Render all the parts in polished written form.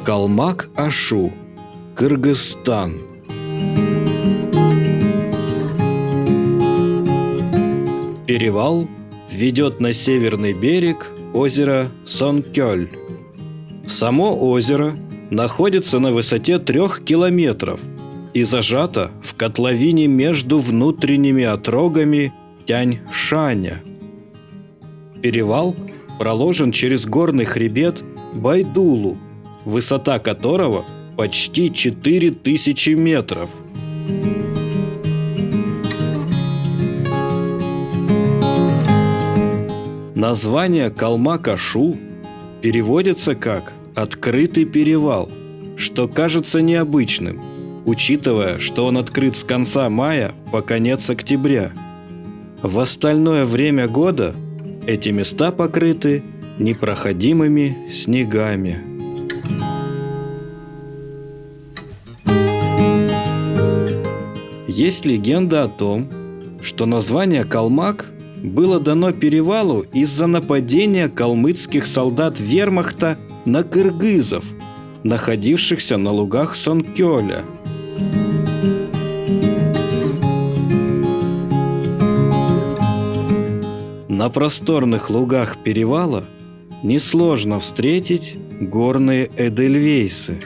Калмак-Ашу, Кыргызстан. Перевал ведет на северный берег озера Сонкёль. Само озеро находится на высоте 3 километров и зажато в котловине между внутренними отрогами Тянь-Шаня. Перевал проложен через горный хребет Байдулу, высота которого почти 4000 метров. Название Калмак-Ашу переводится как «открытый перевал», что кажется необычным, учитывая, что он открыт с конца мая по конец октября. В остальное время года эти места покрыты непроходимыми снегами. Есть легенда о том, что название Калмак было дано перевалу из-за нападения калмыцких солдат вермахта на кыргызов, находившихся на лугах Сонкёля. На просторных лугах перевала несложно встретить горные эдельвейсы.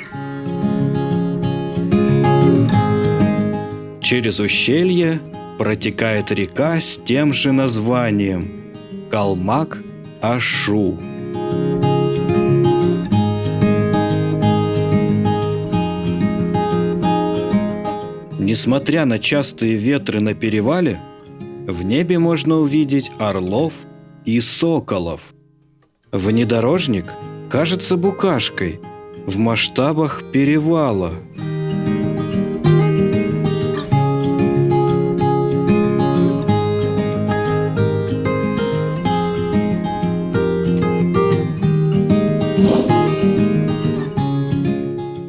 Через ущелье протекает река с тем же названием – Калмак-Ашу. Несмотря на частые ветры на перевале, в небе можно увидеть орлов и соколов. Внедорожник кажется букашкой в масштабах перевала.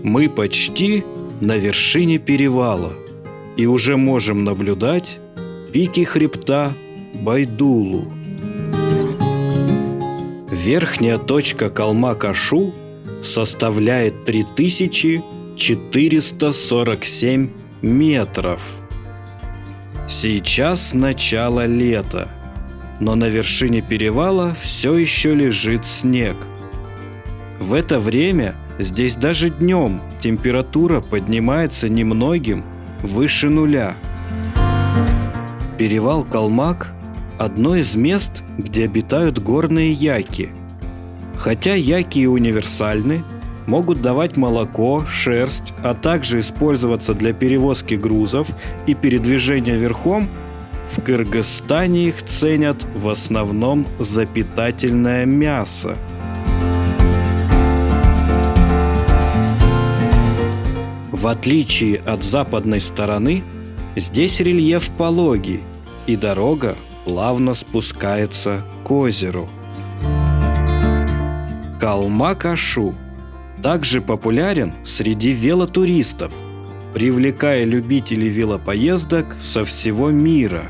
Мы почти на вершине перевала и уже можем наблюдать пики хребта Байдулу. Верхняя точка Калмак-Ашу составляет 3447 метров. Сейчас начало лета, но на вершине перевала все еще лежит снег. В это время здесь даже днем температура поднимается немногим выше нуля. Перевал Калмак – одно из мест, где обитают горные яки. Хотя яки и универсальны, могут давать молоко, шерсть, а также использоваться для перевозки грузов и передвижения верхом, в Кыргызстане их ценят в основном за питательное мясо. В отличие от западной стороны, здесь рельеф пологий, и дорога плавно спускается к озеру. Калмак-Ашу также популярен среди велотуристов, привлекая любителей велопоездок со всего мира.